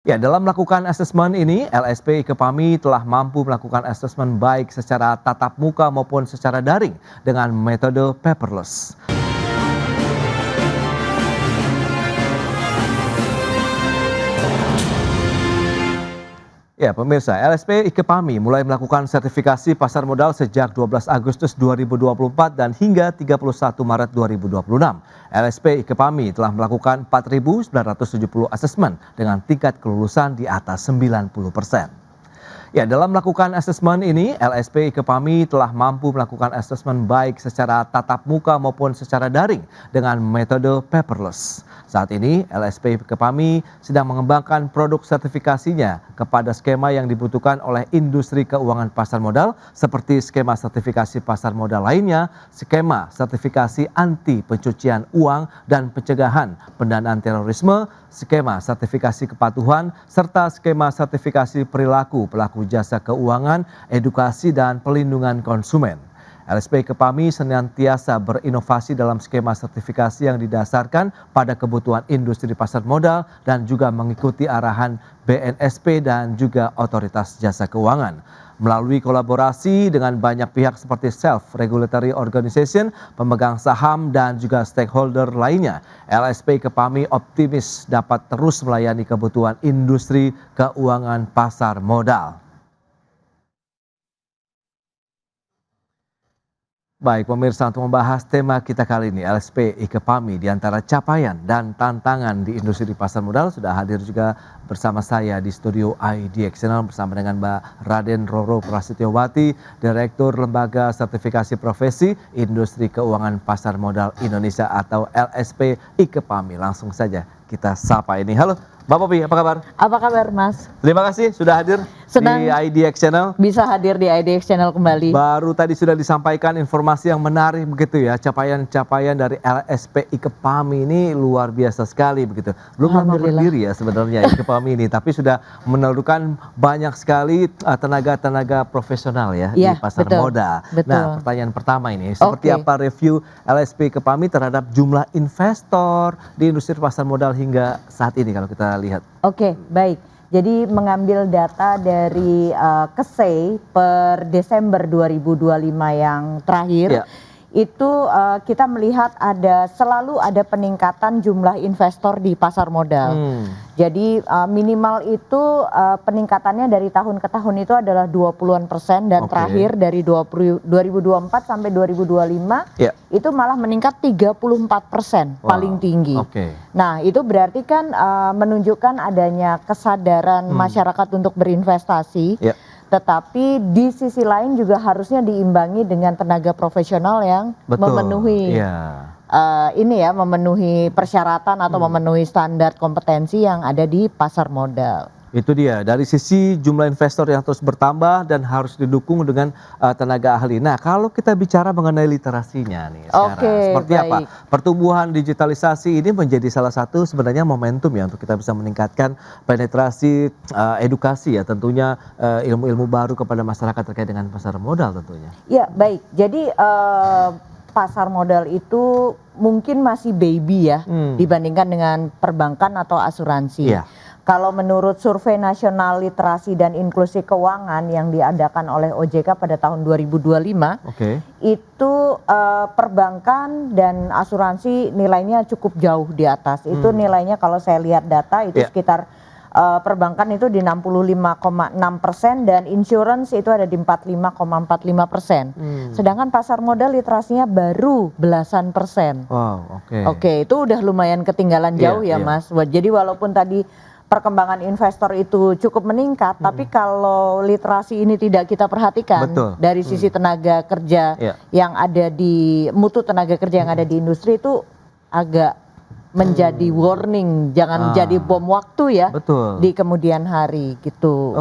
Ya, dalam melakukan asesmen ini, LSP Ikepami telah mampu melakukan asesmen baik secara tatap muka maupun secara daring dengan metode paperless. Ya, pemirsa, LSP Ikepami mulai melakukan sertifikasi pasar modal sejak 12 Agustus 2024 dan hingga 31 Maret 2026. LSP Ikepami telah melakukan 4.970 asesmen dengan tingkat kelulusan di atas 90%. Ya, dalam melakukan asesmen ini, LSP Ikepami telah mampu melakukan asesmen baik secara tatap muka maupun secara daring dengan metode paperless. Saat ini, LSP Ikepami sedang mengembangkan produk sertifikasinya kepada skema yang dibutuhkan oleh industri keuangan pasar modal seperti skema sertifikasi pasar modal lainnya, skema sertifikasi anti pencucian uang dan pencegahan pendanaan terorisme, skema sertifikasi kepatuhan, serta skema sertifikasi perilaku pelaku jasa keuangan, edukasi, dan pelindungan konsumen. LSP Ikepami senantiasa berinovasi dalam skema sertifikasi yang didasarkan pada kebutuhan industri pasar modal dan juga mengikuti arahan BNSP dan juga Otoritas Jasa Keuangan. Melalui kolaborasi dengan banyak pihak seperti self-regulatory organization, pemegang saham, dan juga stakeholder lainnya, LSP Ikepami optimis dapat terus melayani kebutuhan industri keuangan pasar modal. Baik pemirsa, untuk membahas tema kita kali ini, LSP Ikepami di antara capaian dan tantangan di industri pasar modal, sudah hadir juga bersama saya di studio IDX Channel bersama dengan Mbak Raden Roro Prasetyowati, Direktur Lembaga Sertifikasi Profesi Industri Keuangan Pasar Modal Indonesia atau LSP Ikepami. Langsung saja kita sapa ini. Halo Mbak Popi, apa kabar? Apa kabar Mas? Terima kasih sudah hadir di IDX Channel. Bisa hadir di IDX Channel kembali. Baru tadi sudah disampaikan informasi yang menarik begitu ya, capaian-capaian dari LSP Ikepami ini luar biasa sekali begitu. Belum lama berdiri ya sebenarnya Ikepami ini, tapi sudah menelurkan banyak sekali tenaga-tenaga profesional ya di pasar modal. Betul. Nah, pertanyaan pertama ini, seperti apa review LSP Ikepami terhadap jumlah investor di industri pasar modal hingga saat ini kalau kita lihat? Oke, baik. Jadi mengambil data dari KSEI per Desember 2025 yang terakhir, itu kita melihat selalu ada peningkatan jumlah investor di pasar modal. Jadi minimal itu peningkatannya dari tahun ke tahun itu adalah 20-an% dan terakhir dari 2024 sampai 2025 itu malah meningkat 34% paling tinggi. Nah, itu berarti kan menunjukkan adanya kesadaran masyarakat untuk berinvestasi. Tetapi di sisi lain juga harusnya diimbangi dengan tenaga profesional yang memenuhi memenuhi persyaratan atau memenuhi standar kompetensi yang ada di pasar modal. Itu dia, dari sisi jumlah investor yang terus bertambah dan harus didukung dengan tenaga ahli. Nah, kalau kita bicara mengenai literasinya nih sekarang, seperti apa? Pertumbuhan digitalisasi ini menjadi salah satu sebenarnya momentum ya untuk kita bisa meningkatkan penetrasi edukasi ya, tentunya ilmu-ilmu baru kepada masyarakat terkait dengan pasar modal tentunya. Ya, baik. Jadi pasar modal itu mungkin masih baby ya dibandingkan dengan perbankan atau asuransi. Kalau menurut Survei Nasional Literasi dan Inklusi Keuangan yang diadakan oleh OJK pada tahun 2025, itu perbankan dan asuransi nilainya cukup jauh di atas. Itu nilainya kalau saya lihat data itu sekitar perbankan itu di 65,6% dan insurance itu ada di 45,45%. Sedangkan pasar modal literasinya baru belasan persen. Oke, itu udah lumayan ketinggalan jauh ya Mas. Jadi walaupun tadi perkembangan investor itu cukup meningkat, tapi kalau literasi ini tidak kita perhatikan dari sisi tenaga kerja yang ada di mutu tenaga kerja yang ada di industri itu agak menjadi warning, jangan jadi bom waktu ya di kemudian hari gitu.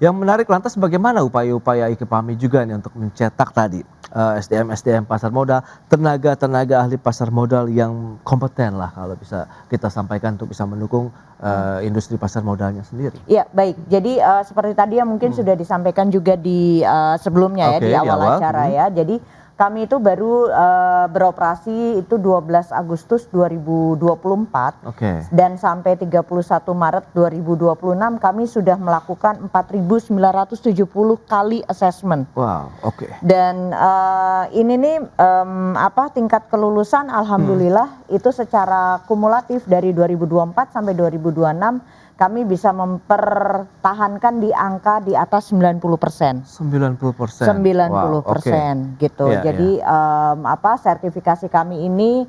Yang menarik lantas bagaimana upaya-upaya Ikepami juga nih untuk mencetak tadi SDM pasar modal, tenaga ahli pasar modal yang kompeten lah kalau bisa kita sampaikan untuk bisa mendukung industri pasar modalnya sendiri. Ya baik, jadi seperti tadi yang mungkin sudah disampaikan juga di sebelumnya ya di awal acara ya. Jadi Kami itu baru beroperasi itu 12 Agustus 2024 dan sampai 31 Maret 2026 kami sudah melakukan 4.970 kali assessment. Wow, oke. Dan ini nih tingkat kelulusan alhamdulillah itu secara kumulatif dari 2024 sampai 2026 kami bisa mempertahankan di angka di atas 90%. 90%. 90% Wow, gitu. Iya, Jadi sertifikasi kami ini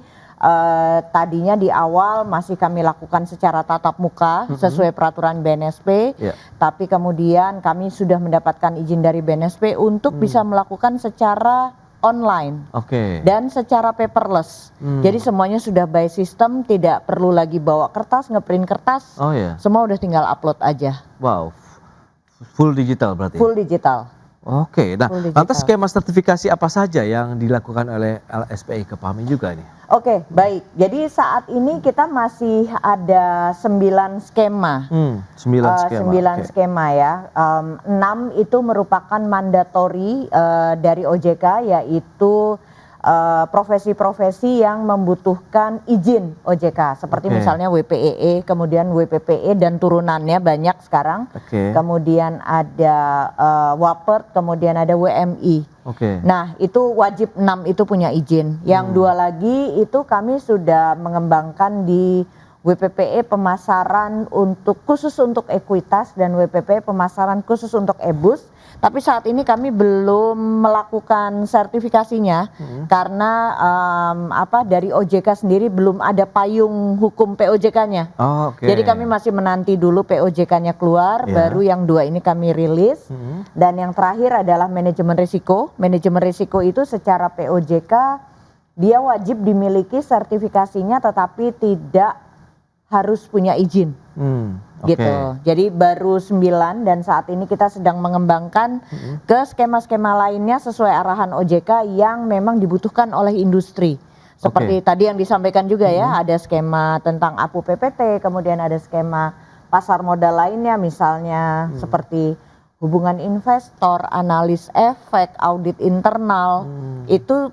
tadinya di awal masih kami lakukan secara tatap muka sesuai peraturan BNSP, tapi kemudian kami sudah mendapatkan izin dari BNSP untuk bisa melakukan secara online dan secara paperless. Jadi semuanya sudah by system, tidak perlu lagi bawa kertas, ngeprint kertas. Semua udah tinggal upload aja. Wow, full digital berarti? Full digital. Oke, nah lantas skema sertifikasi apa saja yang dilakukan oleh LSPI IKEPAMI juga nih? Oke, baik. Jadi saat ini kita masih ada 9 skema. 9 skema ya. 6 itu merupakan mandatori dari OJK, yaitu profesi-profesi yang membutuhkan izin OJK. Seperti misalnya WPEE, kemudian WPPE dan turunannya banyak sekarang. Kemudian ada WAPERT, kemudian ada WMI. Nah itu wajib 6 itu punya izin. Yang 2 lagi itu kami sudah mengembangkan di WPPE pemasaran khusus untuk ekuitas dan WPPE pemasaran khusus untuk EBUS. Tapi saat ini kami belum melakukan sertifikasinya karena dari OJK sendiri belum ada payung hukum POJK-nya. Jadi kami masih menanti dulu POJK-nya keluar, baru yang 2 ini kami rilis. Dan yang terakhir adalah manajemen risiko. Manajemen risiko itu secara POJK dia wajib dimiliki sertifikasinya, tetapi tidak harus punya izin. Gitu. Jadi baru 9 dan saat ini kita sedang mengembangkan ke skema-skema lainnya sesuai arahan OJK yang memang dibutuhkan oleh industri. Seperti tadi yang disampaikan juga ya, ada skema tentang APU PPT, kemudian ada skema pasar modal lainnya misalnya seperti hubungan investor, analis efek, audit internal. Itu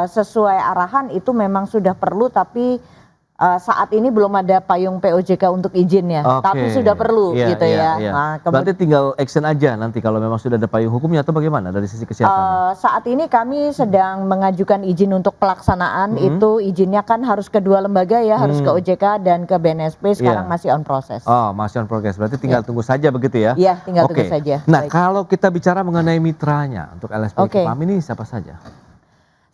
sesuai arahan itu memang sudah perlu, tapi saat ini belum ada payung POJK untuk izinnya, tapi sudah perlu gitu ya. Nah, berarti tinggal action aja nanti kalau memang sudah ada payung hukumnya atau bagaimana dari sisi kesiapan? Saat ini kami sedang mengajukan izin untuk pelaksanaan, itu izinnya kan harus ke 2 lembaga ya, harus ke OJK dan ke BNSP, sekarang masih on process. Masih on progress, berarti tinggal tunggu saja begitu ya? Iya, tinggal tunggu saja. Nah, kalau kita bicara mengenai mitranya untuk LSPI IKEPAMI ini siapa saja?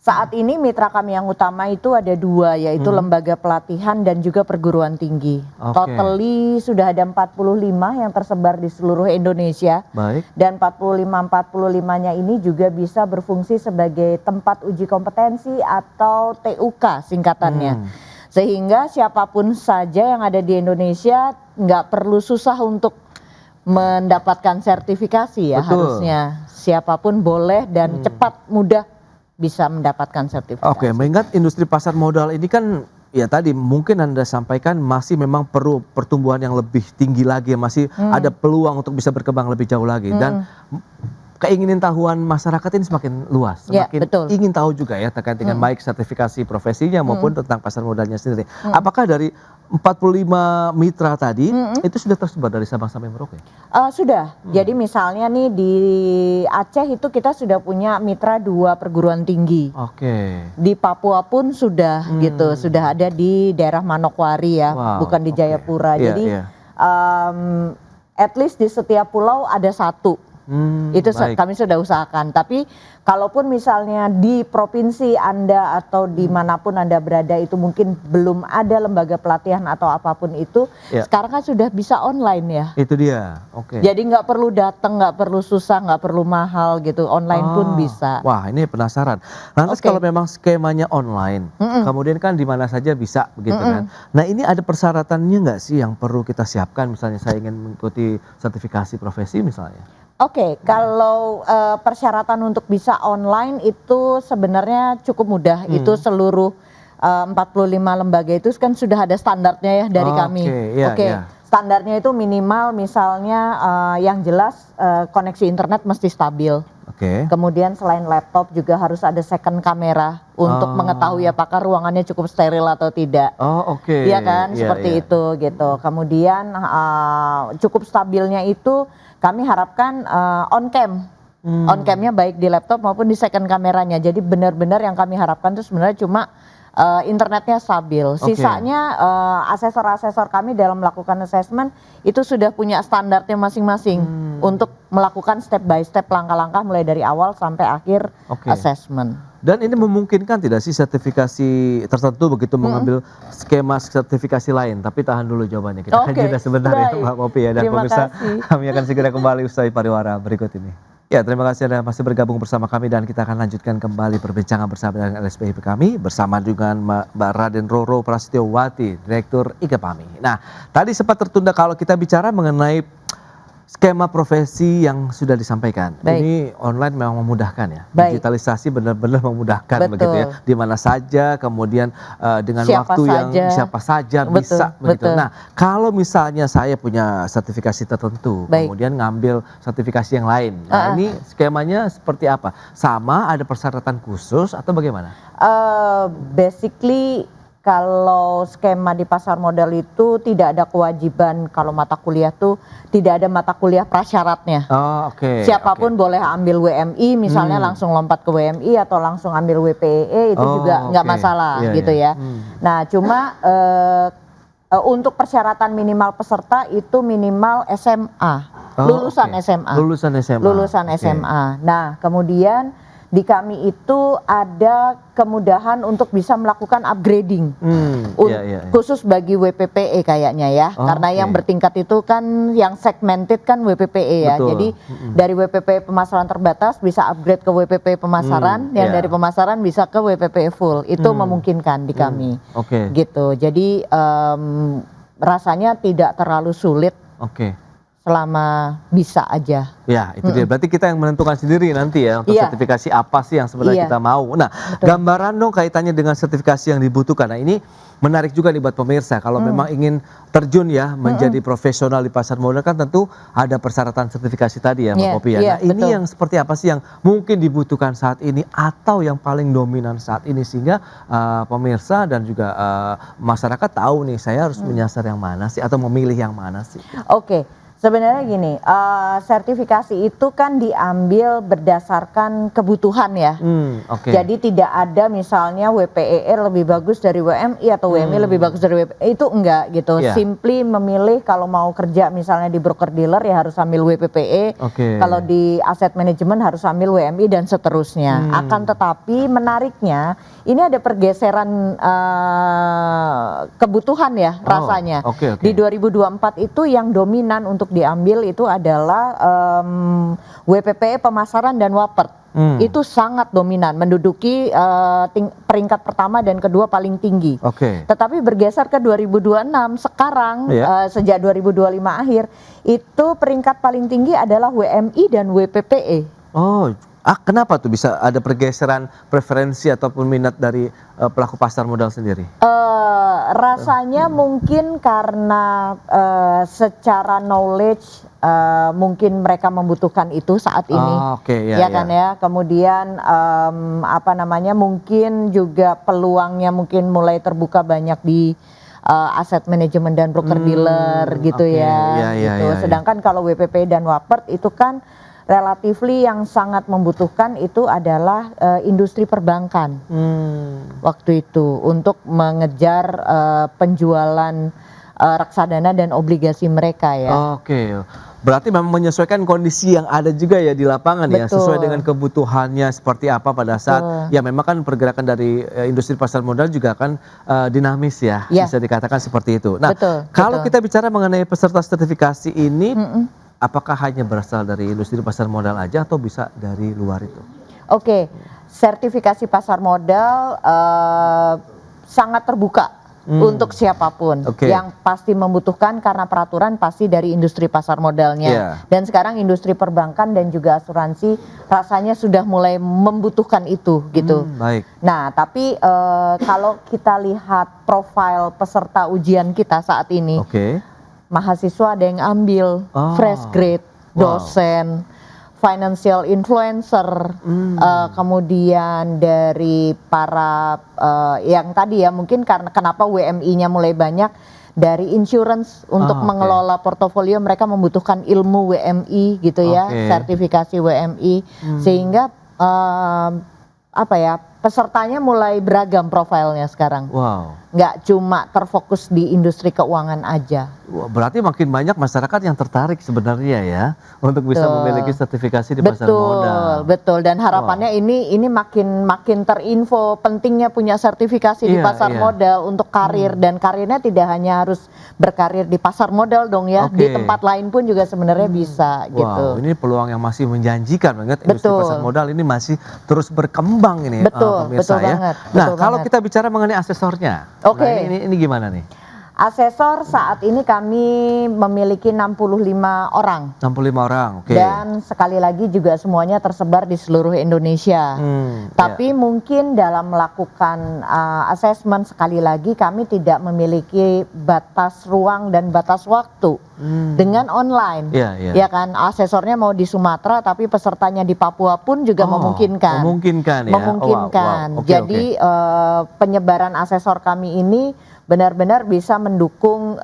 Saat ini mitra kami yang utama itu ada 2, yaitu lembaga pelatihan dan juga perguruan tinggi. Totally sudah ada 45 yang tersebar di seluruh Indonesia. Dan 45-45-nya ini juga bisa berfungsi sebagai tempat uji kompetensi atau TUK singkatannya. Sehingga siapapun saja yang ada di Indonesia nggak perlu susah untuk mendapatkan sertifikasi ya. Harusnya siapapun boleh dan cepat mudah bisa mendapatkan sertifikasi. Mengingat industri pasar modal ini kan ya tadi mungkin Anda sampaikan masih memang perlu pertumbuhan yang lebih tinggi lagi, masih ada peluang untuk bisa berkembang lebih jauh lagi dan keinginan tahuan masyarakat ini semakin luas, semakin ingin tahu juga ya terkait dengan baik sertifikasi profesinya maupun tentang pasar modalnya sendiri. Apakah dari 45 mitra tadi itu sudah tersebar dari Sabang sampai Merauke? Sudah. Jadi misalnya nih di Aceh itu kita sudah punya mitra 2 perguruan tinggi. Di Papua pun sudah gitu, sudah ada di daerah Manokwari ya, bukan di Jayapura. Jadi at least di setiap pulau ada 1. Itu kami sudah usahakan. Tapi kalaupun misalnya di provinsi Anda atau dimanapun Anda berada itu mungkin belum ada lembaga pelatihan atau apapun itu, sekarang kan sudah bisa online ya. Itu dia. Jadi nggak perlu datang, nggak perlu susah, nggak perlu mahal gitu. Online pun bisa. Wah, ini penasaran. Lantas kalau memang skemanya online, kemudian kan di mana saja bisa begitu kan. Nah, ini ada persyaratannya nggak sih yang perlu kita siapkan? Misalnya saya ingin mengikuti sertifikasi profesi misalnya. Kalau persyaratan untuk bisa online itu sebenarnya cukup mudah. Itu seluruh 45 lembaga itu kan sudah ada standarnya ya dari kami. Standarnya itu minimal misalnya yang jelas koneksi internet mesti stabil. Oke. Kemudian selain laptop juga harus ada second kamera untuk mengetahui apakah ruangannya cukup steril atau tidak. Oh, oke. Iya kan, Iya, seperti iya. itu gitu. Kemudian cukup stabilnya itu kami harapkan on cam. On camnya baik di laptop maupun di second kameranya. Jadi benar-benar yang kami harapkan itu sebenarnya cuma internetnya stabil. Sisanya asesor-asesor kami dalam melakukan assessment itu sudah punya standarnya masing-masing untuk melakukan step by step langkah-langkah mulai dari awal sampai akhir assessment. Dan ini memungkinkan tidak sih sertifikasi tertentu begitu mengambil skema sertifikasi lain? Tapi tahan dulu jawabannya, kita akan jeda sebentar ya Mbak Popi ya. Dan pemirsa, kami akan segera kembali usai pariwara berikut ini. Ya, terima kasih Anda masih bergabung bersama kami dan kita akan lanjutkan kembali perbincangan bersama dengan LSPIP kami bersama dengan Mbak Raden Roro Prasetyowati, Direktur IKEPAMI. Nah, tadi sempat tertunda kalau kita bicara mengenai skema profesi yang sudah disampaikan. Ini online memang memudahkan ya. Digitalisasi benar-benar memudahkan begitu ya. Di mana saja, kemudian dengan waktu yang siapa saja bisa begitu. Nah, kalau misalnya saya punya sertifikasi tertentu, kemudian ngambil sertifikasi yang lain. Nah, ini skemanya seperti apa? Sama, ada persyaratan khusus atau bagaimana? Basically kalau skema di pasar modal itu tidak ada kewajiban, kalau mata kuliah tuh tidak ada mata kuliah prasyaratnya. Siapapun boleh ambil WMI, misalnya langsung lompat ke WMI atau langsung ambil WPE itu juga nggak masalah gitu ya. Nah, cuma untuk persyaratan minimal peserta itu minimal SMA, lulusan SMA. Lulusan SMA. Nah, kemudian di kami itu ada kemudahan untuk bisa melakukan upgrading khusus bagi WPPE kayaknya ya, karena yang bertingkat itu kan yang segmented kan WPPE ya. Jadi dari WPPE pemasaran terbatas bisa upgrade ke WPPE pemasaran, yang dari pemasaran bisa ke WPPE full. Itu memungkinkan di kami. Gitu. Jadi rasanya tidak terlalu sulit. Selama bisa aja. Ya, itu dia. Berarti kita yang menentukan sendiri nanti ya untuk sertifikasi apa sih yang sebenarnya kita mau. Nah, gambaran dong kaitannya dengan sertifikasi yang dibutuhkan. Nah, ini menarik juga nih buat pemirsa. Kalau memang ingin terjun ya menjadi profesional di pasar modal kan tentu ada persyaratan sertifikasi tadi ya Mbak Popi ya. Nah, ini yang seperti apa sih yang mungkin dibutuhkan saat ini atau yang paling dominan saat ini sehingga pemirsa dan juga masyarakat tahu nih saya harus menyasar yang mana sih atau memilih yang mana sih? Sebenarnya gini, sertifikasi itu kan diambil berdasarkan kebutuhan ya. Jadi tidak ada misalnya WPEE lebih bagus dari WMI atau WMI lebih bagus dari WPE, itu enggak gitu. Simply memilih kalau mau kerja misalnya di broker dealer ya harus ambil WPPE, kalau di aset manajemen harus ambil WMI dan seterusnya. Akan tetapi menariknya ini ada pergeseran kebutuhan ya rasanya. Di 2024 itu yang dominan untuk diambil itu adalah WPPE pemasaran dan Wapert. Itu sangat dominan, menduduki peringkat pertama dan kedua paling tinggi. Tetapi bergeser ke 2026 sekarang sejak 2025 akhir itu peringkat paling tinggi adalah WMI dan WPPE. Kenapa tuh bisa ada pergeseran preferensi ataupun minat dari pelaku pasar modal sendiri? Rasanya mungkin karena secara knowledge mungkin mereka membutuhkan itu saat ini, ya. Kemudian apa namanya mungkin juga peluangnya mungkin mulai terbuka banyak di aset manajemen dan broker dealer gitu ya. Sedangkan kalau WPP dan Wapert itu kan relatively yang sangat membutuhkan itu adalah industri perbankan waktu itu untuk mengejar penjualan reksadana dan obligasi mereka ya. Berarti memang menyesuaikan kondisi yang ada juga ya di lapangan ya, sesuai dengan kebutuhannya seperti apa pada saat ya memang kan pergerakan dari industri pasar modal juga kan dinamis ya, bisa dikatakan seperti itu. Nah, kalau kita bicara mengenai peserta sertifikasi ini apakah hanya berasal dari industri pasar modal aja atau bisa dari luar itu? Sertifikasi pasar modal sangat terbuka untuk siapapun yang pasti membutuhkan karena peraturan pasti dari industri pasar modalnya. Dan sekarang industri perbankan dan juga asuransi rasanya sudah mulai membutuhkan itu gitu. Nah, tapi kalau kita lihat profil peserta ujian kita saat ini, mahasiswa ada yang ambil fresh grade, dosen, financial influencer, kemudian dari para yang tadi ya mungkin karena kenapa WMI-nya mulai banyak dari insurance untuk mengelola portofolio, mereka membutuhkan ilmu WMI gitu ya, sertifikasi WMI, sehingga apa ya, pesertanya mulai beragam profilnya sekarang. Wow. Nggak cuma terfokus di industri keuangan aja. Wah, berarti makin banyak masyarakat yang tertarik sebenarnya ya untuk bisa memiliki sertifikasi di pasar modal. Betul. Dan harapannya ini makin terinfo pentingnya punya sertifikasi di pasar modal untuk karir, dan karirnya tidak hanya harus berkarir di pasar modal dong ya, di tempat lain pun juga sebenarnya bisa gitu. Ini peluang yang masih menjanjikan banget. Industri pasar modal ini masih terus berkembang ini, pemirsa ya. Nah, kalau kita bicara mengenai asesornya, nah ini gimana nih? Asesor saat ini kami memiliki 65 orang. 65 orang, oke. Dan sekali lagi juga semuanya tersebar di seluruh Indonesia. Tapi mungkin dalam melakukan asesmen sekali lagi kami tidak memiliki batas ruang dan batas waktu. Dengan online, ya kan, asesornya mau di Sumatera tapi pesertanya di Papua pun juga memungkinkan. Memungkinkan. Jadi penyebaran asesor kami ini benar-benar bisa mendukung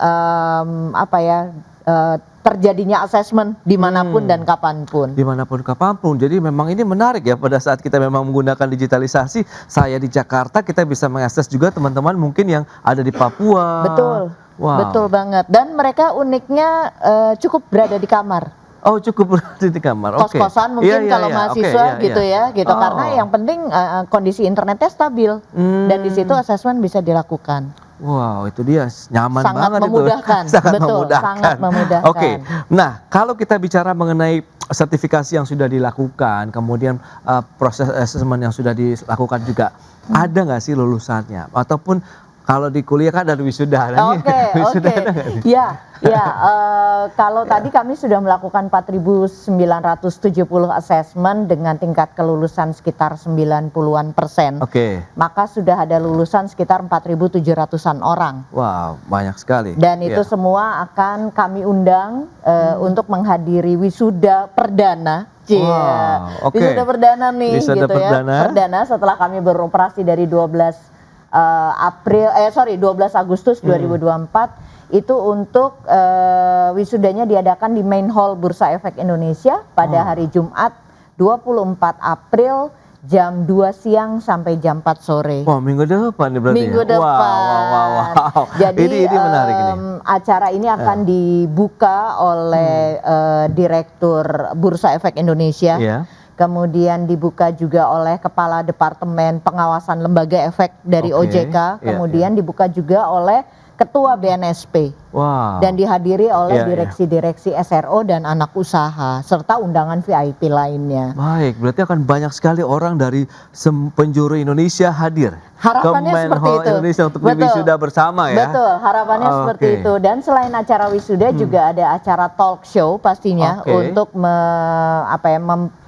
terjadinya asesmen dimanapun dan kapanpun. Dimanapun kapanpun. Jadi memang ini menarik ya, pada saat kita memang menggunakan digitalisasi. Saya di Jakarta, kita bisa mengakses juga teman-teman mungkin yang ada di Papua. Betul. Betul banget. Dan mereka uniknya cukup berada di kamar. Oh, cukup berada di kamar. Kos-kosan mungkin kalau mahasiswa gitu ya, gitu. Karena yang penting kondisi internetnya stabil dan di situ asesmen bisa dilakukan. Wow, itu dia nyaman banget memudahkan. Itu. Sangat memudahkan. Oke. Nah, kalau kita bicara mengenai sertifikasi yang sudah dilakukan, kemudian proses asesmen yang sudah dilakukan juga, ada nggak sih lulusannya? Ataupun kalau di kuliah kan ada wisuda. Kalau tadi kami sudah melakukan 4.970 assessment dengan tingkat kelulusan sekitar 90-an%. Maka sudah ada lulusan sekitar 4.700-an orang. Wow, banyak sekali. Dan itu semua akan kami undang untuk menghadiri wisuda perdana. Wisuda perdana nih, perdana setelah kami beroperasi dari 12 Agustus 2024 itu untuk wisudanya diadakan di Main Hall Bursa Efek Indonesia pada hari Jumat 24 April jam 2 siang sampai jam 4 sore. Wah, minggu depan nih berarti. Minggu depan. Wow. Jadi ini menarik ini. Acara ini akan dibuka oleh Direktur Bursa Efek Indonesia. Kemudian dibuka juga oleh Kepala Departemen Pengawasan Lembaga Efek dari OJK, kemudian dibuka juga oleh Ketua BNSP, dan dihadiri oleh direksi-direksi SRO dan anak usaha, serta undangan VIP lainnya. Baik, berarti akan banyak sekali orang dari penjuru Indonesia hadir. Harapannya seperti itu. Indonesia untuk wisuda bersama ya. Betul, harapannya seperti itu. Dan selain acara wisuda juga ada acara talk show pastinya untuk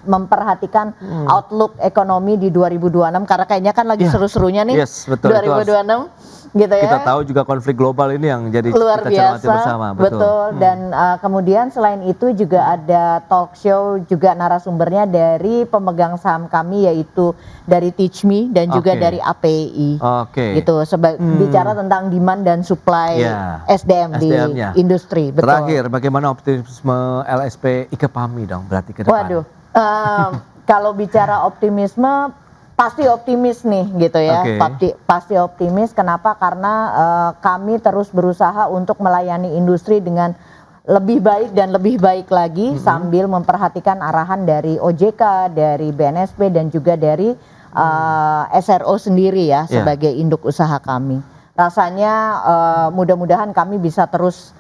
memperhatikan outlook ekonomi di 2026 karena kayaknya kan lagi seru-serunya nih 2026 gitu ya. Kita tahu juga konflik global ini yang jadi luar biasa bersama. Betul. Dan kemudian selain itu juga ada talk show juga narasumbernya dari pemegang saham kami yaitu dari Teach Me dan juga dari API. Gitu bicara tentang demand dan supply SDM di industri. Betul. Terakhir, bagaimana optimisme LSP IKEPAMI dong berarti ke depan? Kalau bicara optimisme pasti optimis nih gitu ya. Pasti optimis. Kenapa? Karena kami terus berusaha untuk melayani industri dengan lebih baik dan lebih baik lagi sambil memperhatikan arahan dari OJK, dari BNSP dan juga dari SRO sendiri ya sebagai induk usaha kami. Rasanya mudah-mudahan kami bisa terus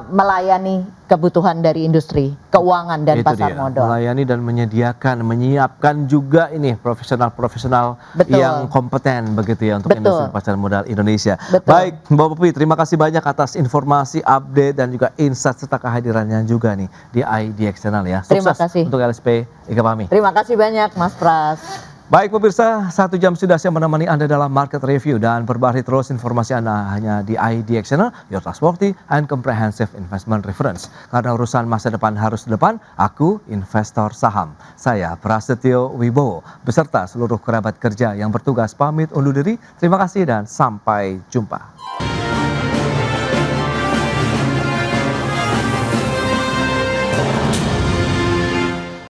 melayani kebutuhan dari industri keuangan dan pasar modal. Melayani dan menyiapkan juga ini profesional-profesional yang kompeten begitu ya untuk industri pasar modal Indonesia. Baik, Mbak Popi, terima kasih banyak atas informasi, update dan juga insight serta kehadirannya juga nih di ID External ya. Sukses untuk LSP IKEPAMI. Terima kasih banyak Mas Pras. Baik pemirsa, 1 jam sudah saya menemani Anda dalam Market Review dan perbarui terus informasi Anda hanya di IDX Channel, your trustworthy and comprehensive investment reference. Karena urusan masa depan harus di depan, aku investor saham. Saya Prasetyo Wibowo, beserta seluruh kerabat kerja yang bertugas pamit undur diri. Terima kasih dan sampai jumpa.